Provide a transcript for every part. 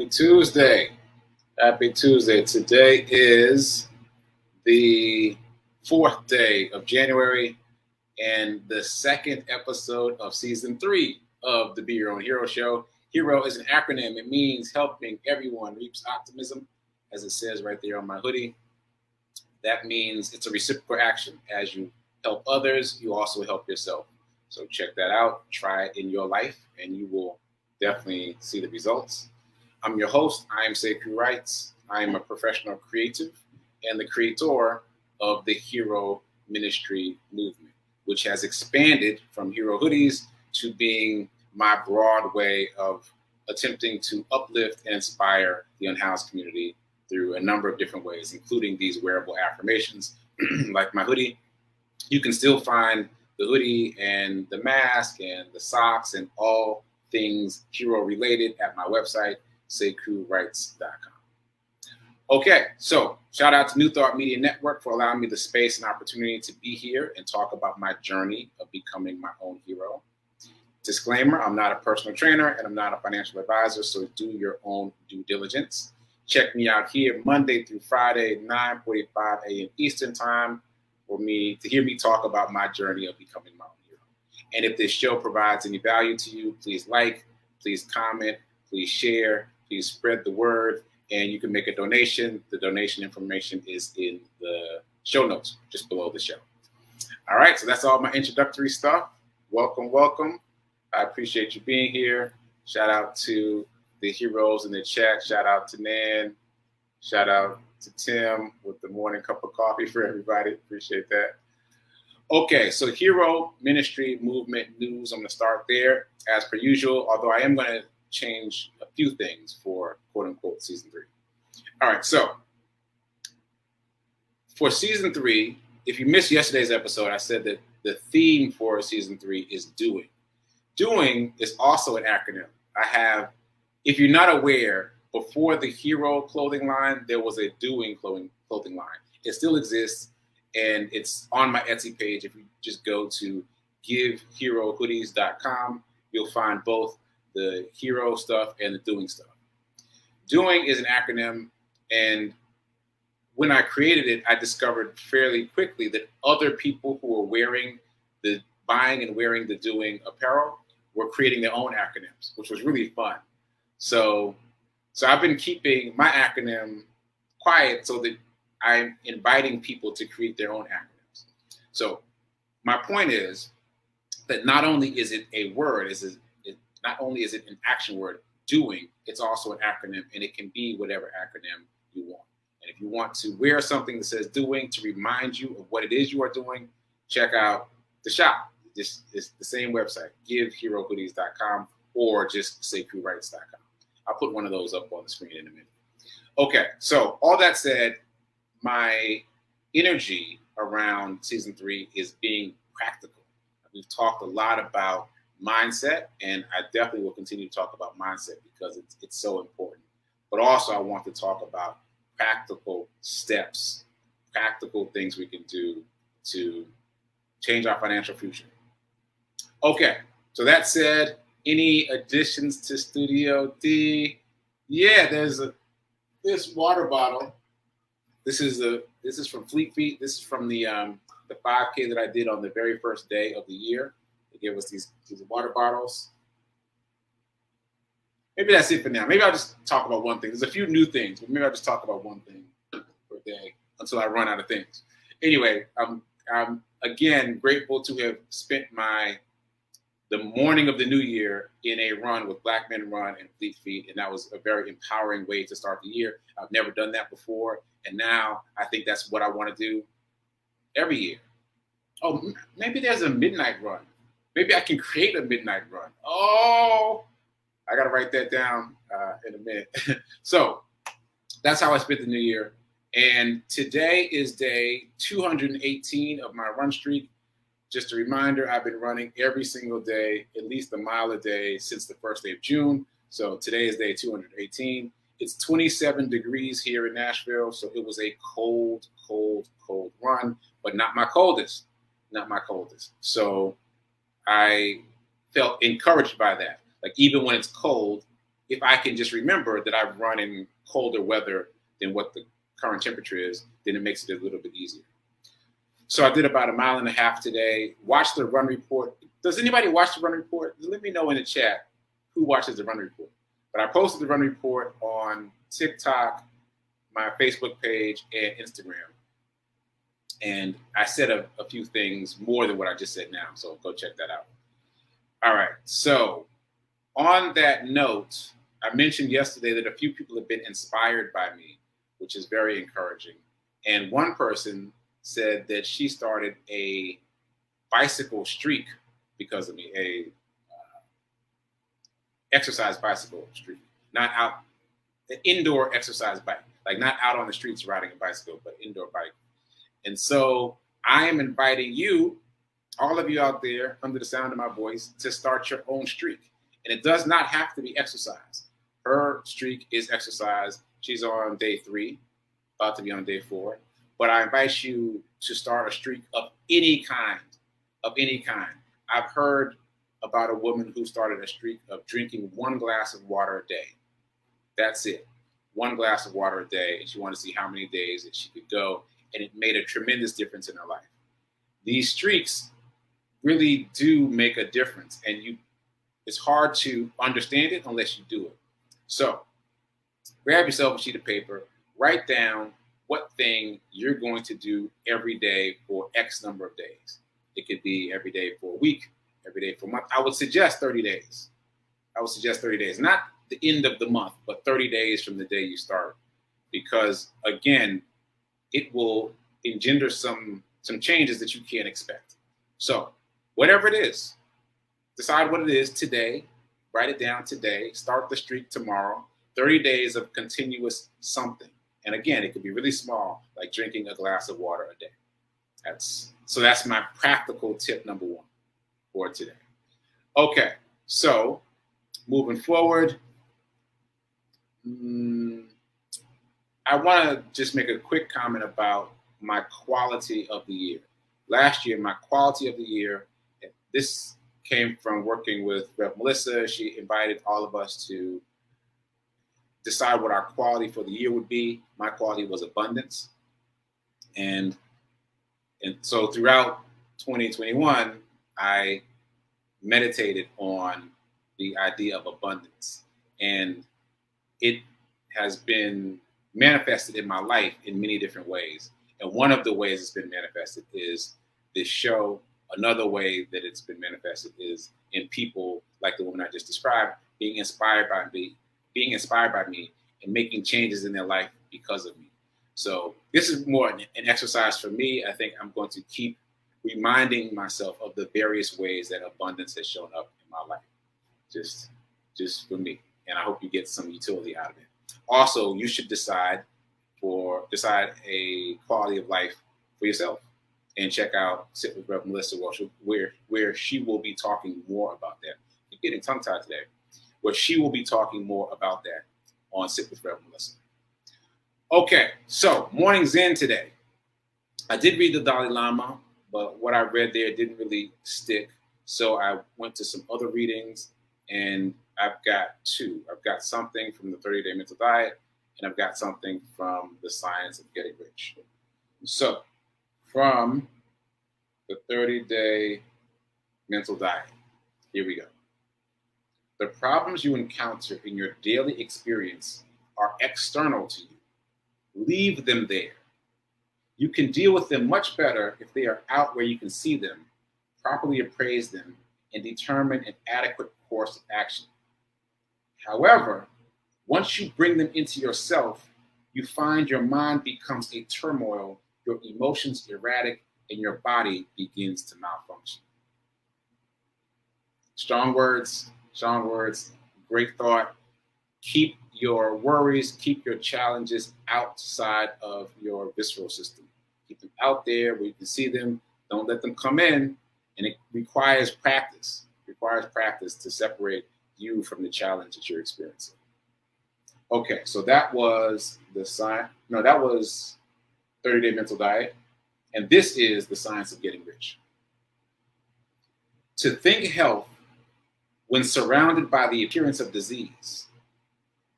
Happy Tuesday. Happy Tuesday. Today is the 4th day of January and the second episode of season 3 of the Be Your Own Hero show. Hero is an acronym. It means helping everyone reach optimism, as it says right there on my hoodie. That means it's a reciprocal action. As you help others, you also help yourself. So check that out. Try it in your life, and you will definitely see the results. I'm your host. I am Sekouwrites. I am a professional creative and the creator of the Hero Ministry movement, which has expanded from Hero hoodies to being my broad way of attempting to uplift and inspire the unhoused community through a number of different ways, including these wearable affirmations like my hoodie. You can still find the hoodie and the mask and the socks and all things hero related at my website, sekouwrites.com. Okay, so shout out to New Thought Media Network for allowing me the space and opportunity to be here and talk about my journey of becoming my own hero. Disclaimer, I'm not a personal trainer and I'm not a financial advisor, so do your own due diligence. Check me out here Monday through Friday, 9:45 a.m. Eastern Time, for me to hear me talk about my journey of becoming my own hero. And if this show provides any value to you, please like, please comment, please share, please spread the word, and you can make a donation. The donation information is in the show notes just below the show. All right, so that's all my introductory stuff. Welcome, welcome. I appreciate you being here. Shout out to the heroes in the chat. Shout out to Nan. Shout out to Tim with the morning cup of coffee for everybody. Appreciate that. Okay, so Hero Ministry Movement news. I'm going to start there as per usual, although I am going to change a few things for quote unquote season 3. All right, so for season 3, if you missed yesterday's episode, I said that the theme for season 3 is doing. Doing is also an acronym. If you're not aware, before the Hero clothing line, there was a Doing clothing line. It still exists, and it's on my Etsy page. If you just go to giveherohoodies.com, you'll find both the Hero stuff and the Doing stuff. Doing is an acronym, and when I created it, I discovered fairly quickly that other people who were buying and wearing the Doing apparel were creating their own acronyms, which was really fun. So I've been keeping my acronym quiet so that I'm inviting people to create their own acronyms. So my point is that not only is it a word, not only is it an action word, doing, it's also an acronym, and it can be whatever acronym you want. And if you want to wear something that says doing to remind you of what it is you are doing, check out the shop. It's the same website, giveherohoodies.com or just sekouwrites.com. I'll put one of those up on the screen in a minute. Okay, so all that said, my energy around season 3 is being practical. We've talked a lot about mindset, and I definitely will continue to talk about mindset because it's so important. But also I want to talk about practical steps, practical things we can do to change our financial future. Okay, so that said, any additions to Studio D? Yeah, there's this water bottle. This is from Fleet Feet. This is from the 5K that I did on the very first day of the year. They gave us these water bottles. Maybe that's it for now. Maybe I'll just talk about one thing. There's a few new things, but maybe I'll just talk about one thing per day until I run out of things. Anyway, I'm again grateful to have spent the morning of the new year in a run with Black Men Run and Fleet Feet, and that was a very empowering way to start the year. I've never done that before, and now I think that's what I want to do every year. Oh, maybe there's a midnight run. Maybe I can create a midnight run. Oh, I got to write that down in a minute. So that's how I spent the new year. And today is day 218 of my run streak. Just a reminder, I've been running every single day, at least a mile a day since the first day of June. So today is day 218. It's 27 degrees here in Nashville. So it was a cold, cold, cold run, but not my coldest. So I felt encouraged by that. Like even when it's cold, if I can just remember that I've run in colder weather than what the current temperature is, then it makes it a little bit easier. So I did about 1.5 miles today. Watch the run report. Does anybody watch the run report? Let me know in the chat who watches the run report. But I posted the run report on TikTok, my Facebook page, and Instagram. And I said a few things more than what I just said now. So go check that out. All right. So on that note, I mentioned yesterday that a few people have been inspired by me, which is very encouraging. And one person said that she started a bicycle streak because of me, a exercise bicycle streak, not out, an indoor exercise bike, like not out on the streets riding a bicycle, but indoor bike. And so I am inviting you, all of you out there under the sound of my voice, to start your own streak. And it does not have to be exercise. Her streak is exercise. She's on day 3, about to be on day 4. But I invite you to start a streak of any kind, I've heard about a woman who started a streak of drinking 1 glass of water a day. That's it. 1 glass of water a day. And she wanted to see how many days that she could go. And it made a tremendous difference in her life. These streaks really do make a difference. And it's hard to understand it unless you do it. So grab yourself a sheet of paper, write down what thing you're going to do every day for X number of days. It could be every day for a week, every day for a month. I would suggest 30 days. Not the end of the month, but 30 days from the day you start. Because again, it will engender some changes that you can't expect. So whatever it is, decide what it is today, write it down today, start the streak tomorrow, 30 days of continuous something. And again, it could be really small, like drinking a glass of water a day. That's my practical tip number 1 for today. Okay, so moving forward, I want to just make a quick comment about my quality of the year. Last year, my quality of the year, this came from working with Rev Melissa. She invited all of us to decide what our quality for the year would be. My quality was abundance. And so throughout 2021, I meditated on the idea of abundance. And it has been manifested in my life in many different ways. And one of the ways it's been manifested is this show. Another way that it's been manifested is in people like the woman I just described, being inspired by me and making changes in their life because of me. So this is more an exercise for me. I think I'm going to keep reminding myself of the various ways that abundance has shown up in my life, just for me. And I hope you get some utility out of it. Also, you should decide a quality of life for yourself, and check out Sit with Rev Melissa, where she will be talking more about that. I'm getting tongue-tied today. Where she will be talking more about that on Sit with Rev Melissa. Okay, so morning Zen today. I did read the Dalai Lama, but what I read there didn't really stick. So I went to some other readings, and I've got 2. I've got something from the 30-Day Mental Diet, and I've got something from the Science of Getting Rich. So from the 30-Day Mental Diet, here we go. The problems you encounter in your daily experience are external to you. Leave them there. You can deal with them much better if they are out where you can see them, properly appraise them, and determine an adequate course of action. However, once you bring them into yourself, you find your mind becomes a turmoil, your emotions erratic, and your body begins to malfunction. Strong words, great thought. Keep your worries, keep your challenges outside of your visceral system. Keep them out there where you can see them. Don't let them come in. And it requires practice. To separate you from the challenge that you're experiencing. Okay, so that was that was 30-Day Mental Diet. And this is the Science of Getting Rich. To think health when surrounded by the appearance of disease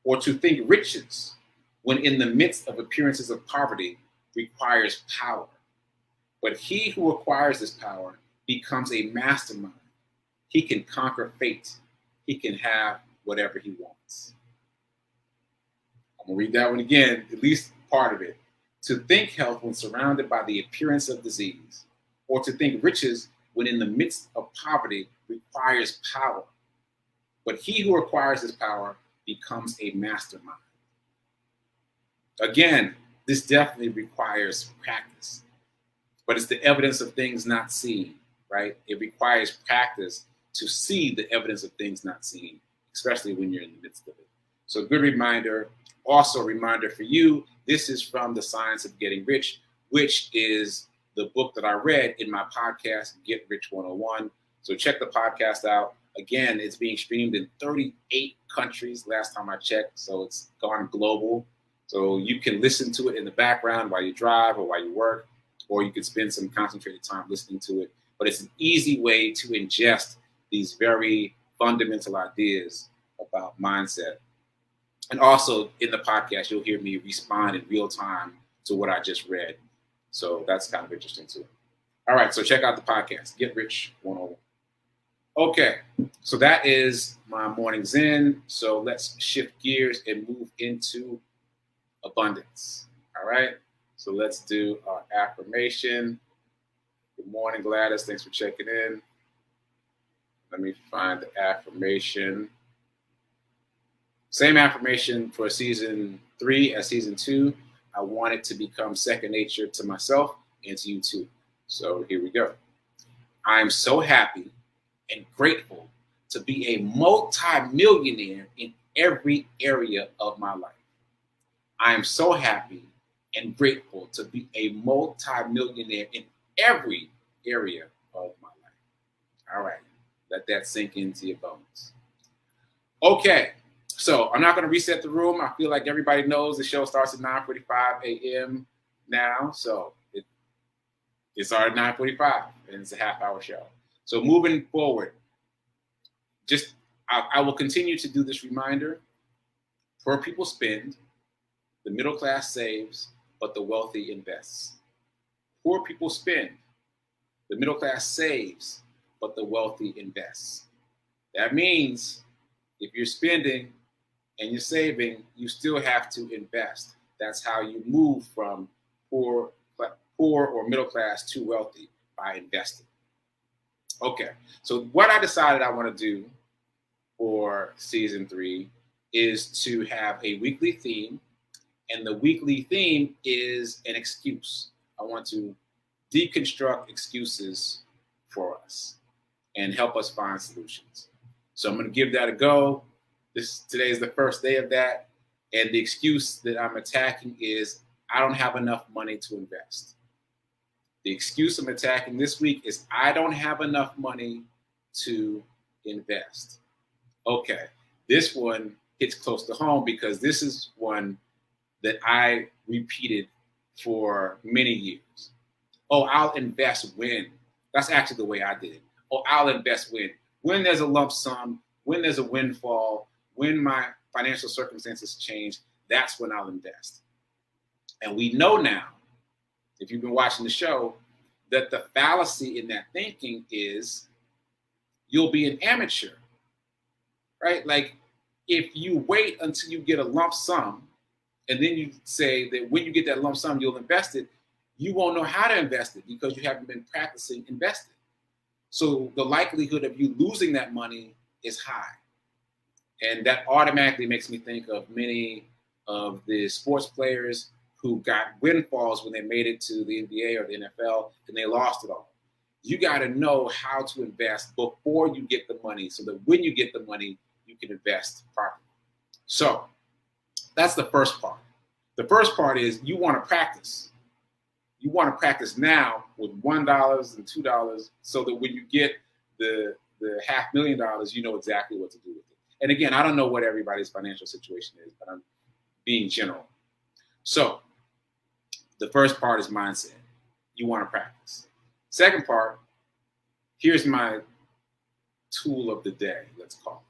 or to think riches when in the midst of appearances of poverty requires power. But he who acquires this power becomes a mastermind. He can conquer fate. He can have whatever he wants. I'm going to read that one again, at least part of it. To think health when surrounded by the appearance of disease, or to think riches when in the midst of poverty requires power. But he who acquires this power becomes a mastermind. Again, this definitely requires practice, but it's the evidence of things not seen, right? It requires practice to see the evidence of things not seen, especially when you're in the midst of it. So good reminder. Also a reminder for you, this is from The Science of Getting Rich, which is the book that I read in my podcast, Get Rich 101. So check the podcast out. Again, it's being streamed in 38 countries last time I checked, so it's gone global. So you can listen to it in the background while you drive or while you work, or you can spend some concentrated time listening to it. But it's an easy way to ingest these very fundamental ideas about mindset. And also in the podcast, you'll hear me respond in real time to what I just read. So that's kind of interesting too. All right, so check out the podcast, Get Rich 101. Okay, so that is my morning zen. So let's shift gears and move into abundance. All right, so let's do our affirmation. Good morning, Gladys. Thanks for checking in. Let me find the affirmation. Same affirmation for season 3 as season 2. I want it to become second nature to myself and to you too. So here we go. I'm so happy and grateful to be a multi-millionaire in every area of my life. I am so happy and grateful to be a multi-millionaire in every area of my life. All right, let that sink into your bones. Okay, so I'm not going to reset the room. I feel like everybody knows the show starts at 9:45 a.m. now, so it started at 9:45, and it's a half-hour show. So moving forward, I will continue to do this reminder. Poor people spend, the middle class saves, but the wealthy invests. Poor people spend, the middle class saves, but the wealthy invests. That means if you're spending and you're saving, you still have to invest. That's how you move from poor or middle class to wealthy, by investing. Okay, so what I decided I want to do for season 3 is to have a weekly theme, and the weekly theme is an excuse. I want to deconstruct excuses for us and help us find solutions. So I'm going to give that a go. Today is the first day of that, and the excuse that I'm attacking is I don't have enough money to invest. The excuse I'm attacking this week is I don't have enough money to invest. Okay, this one hits close to home because this is one that I repeated for many years. Oh, I'll invest when. That's actually the way I did it. Oh, I'll invest when. When there's a lump sum, when there's a windfall, when my financial circumstances change, that's when I'll invest. And we know now, if you've been watching the show, that the fallacy in that thinking is you'll be an amateur, right? Like if you wait until you get a lump sum and then you say that when you get that lump sum, you'll invest it, you won't know how to invest it because you haven't been practicing investing. So the likelihood of you losing that money is high. And that automatically makes me think of many of the sports players who got windfalls when they made it to the NBA or the NFL and they lost it all. You got to know how to invest before you get the money so that when you get the money, you can invest properly. So that's the first part. The first part is you want to practice. You want to practice now with $1 and $2 so that when you get the $500,000, you know exactly what to do with it. And again, I don't know what everybody's financial situation is, but I'm being general. So the first part is mindset. You want to practice. Second part, here's my tool of the day, let's call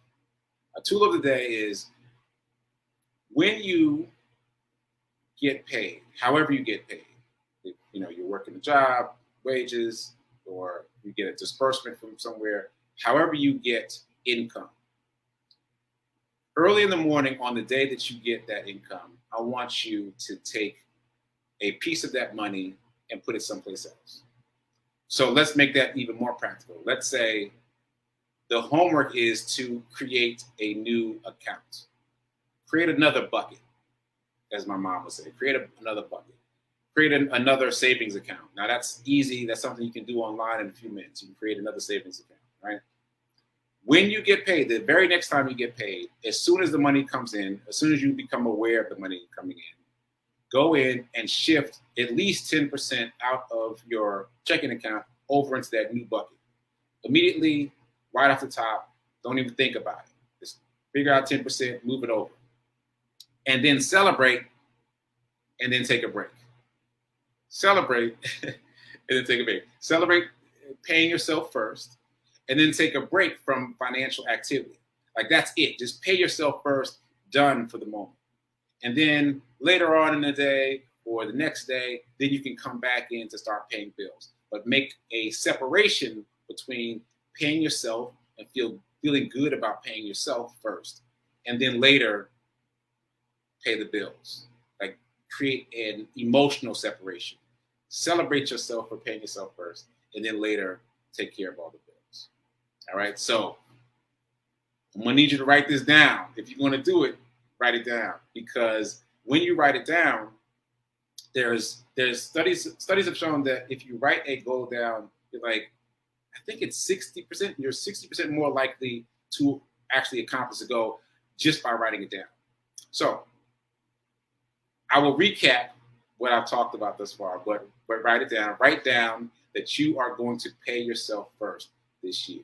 it. A tool of the day is when you get paid, however you get paid, if, you're working a job, wages, or you get a disbursement from somewhere, however you get income. Early in the morning on the day that you get that income, I want you to take a piece of that money and put it someplace else. So let's make that even more practical. Let's say the homework is to create a new account. Create another bucket, as my mom would say. Create another bucket. Create another savings account. Now that's easy. That's something you can do online in a few minutes. You can create another savings account, right? When you get paid, the very next time you get paid, as soon as the money comes in, as soon as you become aware of the money coming in, go in and shift at least 10% out of your checking account over into that new bucket. Immediately, right off the top, don't even think about it. Just figure out 10%, move it over. And then celebrate, and then take a break. Celebrate, and then take a break. Celebrate paying yourself first, and then take a break from financial activity. Like that's it. Just pay yourself first, done for the moment. And then later on in the day or the next day, then you can come back in to start paying bills. But make a separation between paying yourself and feeling good about paying yourself first, and then later pay the bills. Like create an emotional separation. Celebrate yourself for paying yourself first, and then later take care of all the bills. All right, so I'm gonna need you to write this down. If you're gonna do it, write it down, because when you write it down, there's studies have shown that if you write a goal down, you're like, I think it's 60%, you're 60% more likely to actually accomplish the goal just by writing it down. So I will recap what I've talked about thus far, but write it down. Write down that you are going to pay yourself first this year.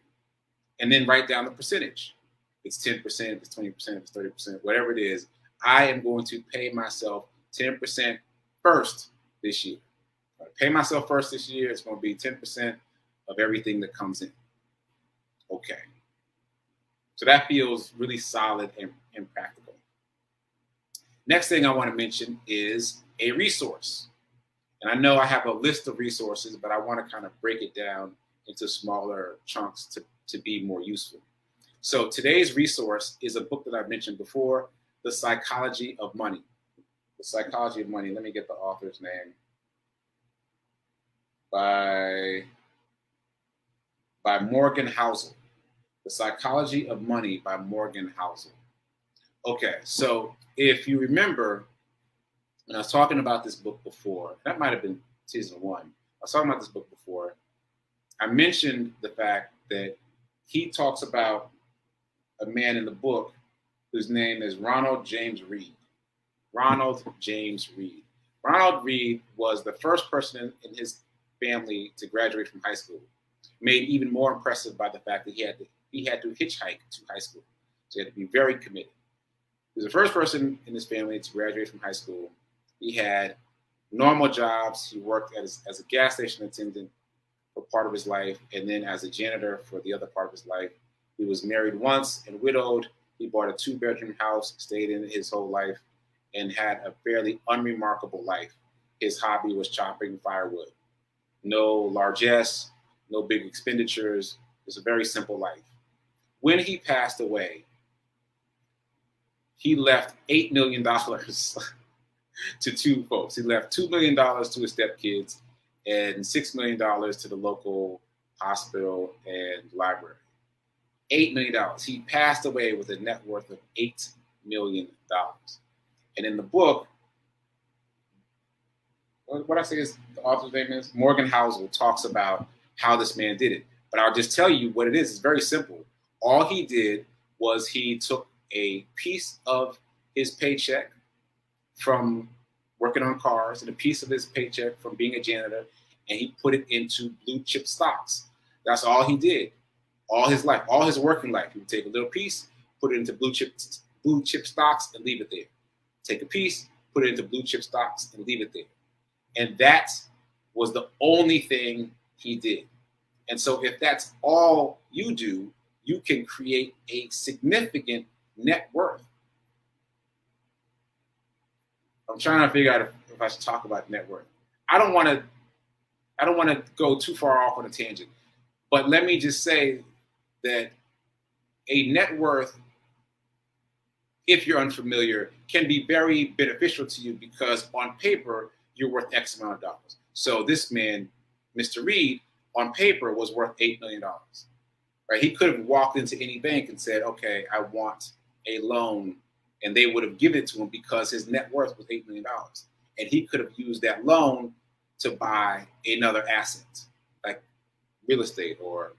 And then write down the percentage. It's 10%, it's 20%, it's 30%, whatever it is. I am going to pay myself 10% first this year. If I pay myself first this year, it's going to be 10% of everything that comes in. Okay. So that feels really solid and practical. Next thing I want to mention is a resource. And I know I have a list of resources, but I want to kind of break it down into smaller chunks to be more useful. So today's resource is a book that I've mentioned before, The Psychology of Money. The Psychology of Money. Let me get the author's name. By Morgan Housel. The Psychology of Money by Morgan Housel. Okay, so if you remember, when I was talking about this book before, that might have been season 1. I was talking about this book before. I mentioned the fact that he talks about a man in the book whose name is Ronald James Reed. Ronald James Reed. Ronald Reed was the first person in his family to graduate from high school. Made even more impressive by the fact that he had to hitchhike to high school. So he had to be very committed. He was the first person in his family to graduate from high school. He had normal jobs. He worked as a gas station attendant for part of his life, and then as a janitor for the other part of his life. He was married once and widowed. He bought a 2-bedroom house, stayed in it his whole life, and had a fairly unremarkable life. His hobby was chopping firewood. No largesse, no big expenditures. It was a very simple life. When he passed away, he left $8 million to 2 folks. He left $2 million to his stepkids and $6 million to the local hospital and library. $8 million. He passed away with a net worth of $8 million. And in the book, what I say is the author's name is Morgan Housel, talks about how this man did it. But I'll just tell you what it is. It's very simple. All he did was he took a piece of his paycheck from working on cars and a piece of his paycheck from being a janitor, and he put it into blue chip stocks. That's all he did. All his life, all his working life, he would take a little piece, put it into blue chip stocks, and leave it there. Take a piece, put it into blue chip stocks, and leave it there. And that was the only thing he did. And so if that's all you do, you can create a significant net worth. I'm trying to figure out if I should talk about net worth. I don't want to go too far off on a tangent, but let me just say that a net worth, if you're unfamiliar, can be very beneficial to you because on paper you're worth X amount of dollars. So this man, Mr. Reed, on paper was worth $8 million. Right? He could have walked into any bank and said, "Okay, I want a loan," and they would have given it to him because his net worth was $8 million, and he could have used that loan to buy another asset, like real estate or.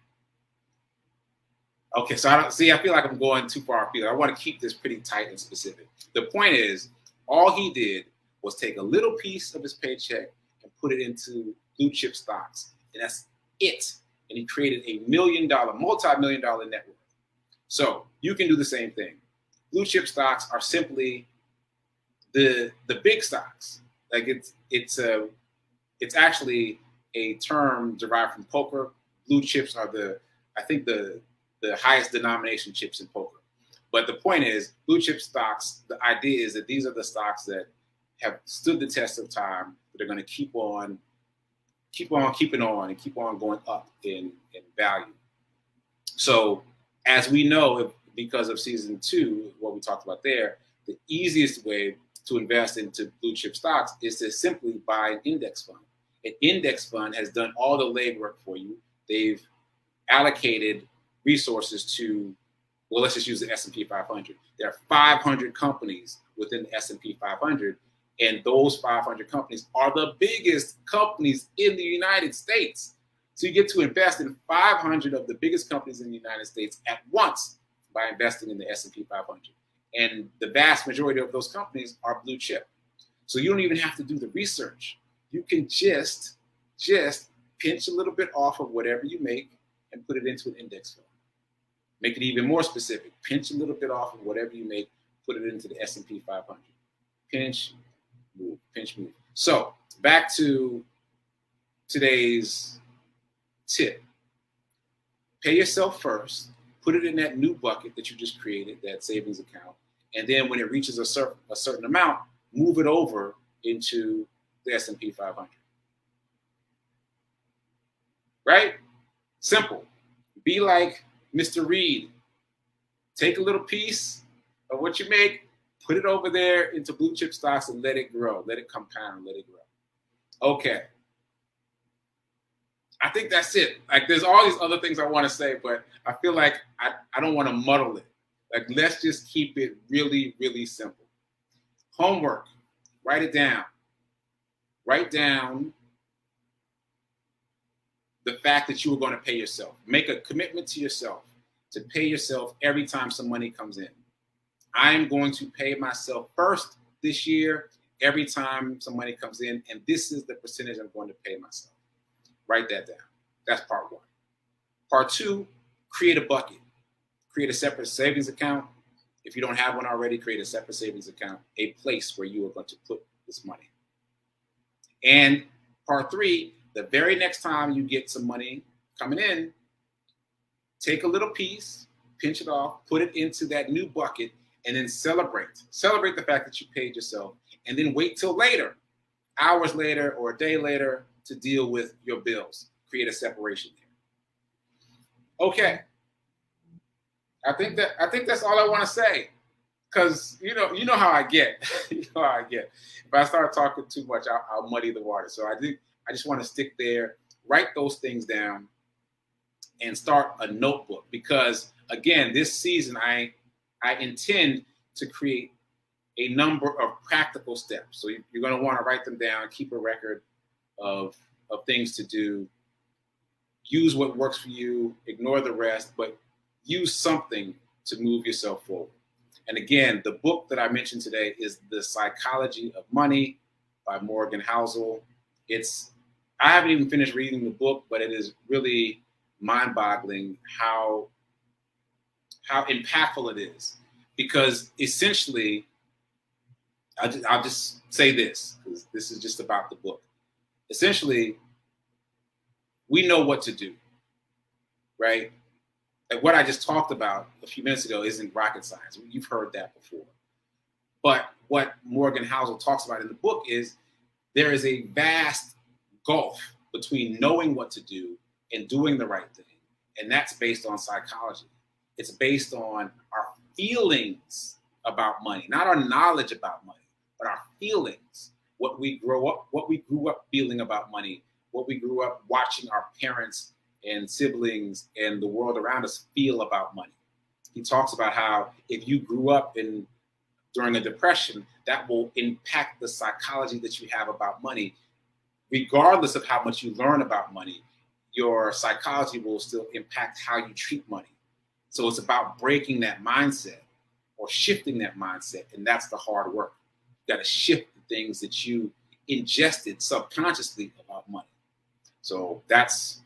Okay, so I feel like I'm going too far afield. I want to keep this pretty tight and specific. The point is, all he did was take a little piece of his paycheck and put it into blue chip stocks, and that's it. And he created a multi-million-dollar net worth. So you can do the same thing. Blue chip stocks are simply the big stocks. Like it's actually a term derived from poker. Blue chips are the highest denomination chips in poker. But the point is, blue chip stocks, the idea is that these are the stocks that have stood the test of time, that are going to keep on keeping on and keep on going up in value. So as we know, because of season 2, what we talked about there, the easiest way to invest into blue chip stocks is to simply buy an index fund. An index fund has done all the legwork for you. They've allocated resources to, well, let's just use the S&P 500. There are 500 companies within the S&P 500, and those 500 companies are the biggest companies in the United States. So you get to invest in 500 of the biggest companies in the United States at once by investing in the S&P 500. And the vast majority of those companies are blue chip. So you don't even have to do the research. You can just pinch a little bit off of whatever you make and put it into an index fund. Make it even more specific. Pinch a little bit off of whatever you make, put it into the S&P 500. Pinch, move, pinch, move. So back to today's tip. Pay yourself first. Put it in that new bucket that you just created, that savings account. And then when it reaches a certain amount, move it over into the S&P 500. Right? Simple. Be like Mr. Reed. Take a little piece of what you make, put it over there into blue chip stocks and let it grow. Let it compound, let it grow. Okay. I think that's it. Like, there's all these other things I want to say, but I feel like I don't want to muddle it. Like, let's just keep it really, really simple. Homework. Write it down. Write down the fact that you are going to pay yourself. Make a commitment to yourself to pay yourself every time some money comes in. I'm going to pay myself first this year every time some money comes in, and this is the percentage I'm going to pay myself. Write that down. That's part 1. Part 2, create a bucket. Create a separate savings account. If you don't have one already, create a separate savings account, a place where you are going to put this money. And part 3, the very next time you get some money coming in, take a little piece, pinch it off, put it into that new bucket, and then celebrate. Celebrate the fact that you paid yourself, and then wait till later, hours later or a day later, to deal with your bills. Create a separation there. Okay. I think that's all I want to say. Because you know how I get. You know how I get. If I start talking too much, I'll muddy the water. So I just want to stick there, write those things down, and start a notebook. Because again, this season I intend to create a number of practical steps. So you're going to want to write them down, keep a record of things to do. Use what works for you, ignore the rest, but use something to move yourself forward. And again, the book that I mentioned today is The Psychology of Money by Morgan Housel. I haven't even finished reading the book, but it is really mind-boggling how impactful it is. Because essentially, I'll just say this, because this is just about the book. Essentially, we know what to do, right? Like what I just talked about a few minutes ago isn't rocket science. You've heard that before. But what Morgan Housel talks about in the book is there is a vast gulf between knowing what to do and doing the right thing. And that's based on psychology. It's based on our feelings about money, not our knowledge about money, but our feelings, what we grew up feeling about money, what we grew up watching our parents and siblings and the world around us feel about money. He talks about how if you grew up during a depression, that will impact the psychology that you have about money. Regardless of how much you learn about money, your psychology will still impact how you treat money. So it's about breaking that mindset or shifting that mindset. And that's the hard work. You got to shift the things that you ingested subconsciously about money. So that's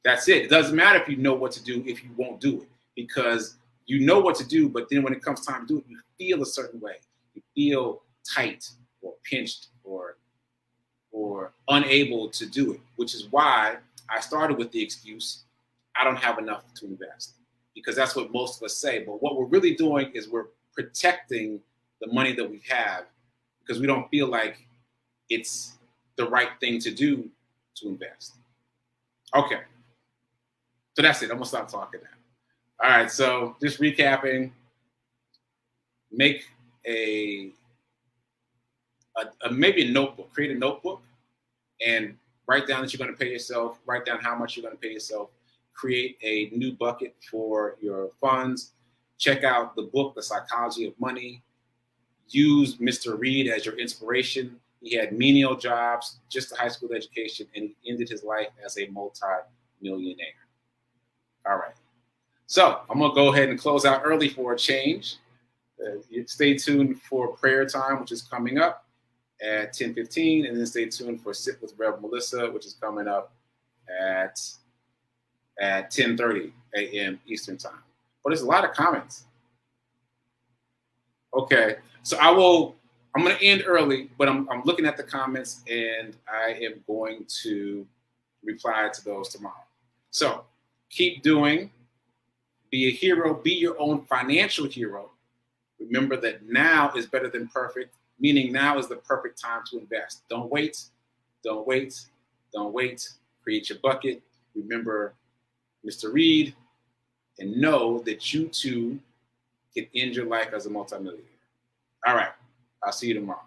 it. It doesn't matter if you know what to do if you won't do it, because you know what to do, but then when it comes time to do it, you feel a certain way. You feel tight or pinched or unable to do it, which is why I started with the excuse, I don't have enough to invest, because that's what most of us say. But what we're really doing is we're protecting the money that we have because we don't feel like it's the right thing to do to invest. Okay. So that's it. I'm gonna stop talking now. All right. So just recapping, make maybe a notebook, create a notebook and write down that you're going to pay yourself, write down how much you're going to pay yourself, create a new bucket for your funds, check out the book, The Psychology of Money, use Mr. Reed as your inspiration. He had menial jobs, just a high school education, and he ended his life as a multi-millionaire. All right. So I'm going to go ahead and close out early for a change. Stay tuned for prayer time, which is coming up at 10:15, and then stay tuned for Sit with Rev Melissa, which is coming up at 10:30 a.m. Eastern time. But there's a lot of comments. Okay, so I'm going to end early, but I'm looking at the comments, and I am going to reply to those tomorrow. So keep doing. Be a hero. Be your own financial hero. Remember that now is better than perfect, meaning now is the perfect time to invest. Don't wait. Don't wait. Don't wait. Create your bucket. Remember Mr. Reed, and know that you too can end your life as a multimillionaire. All right. I'll see you tomorrow.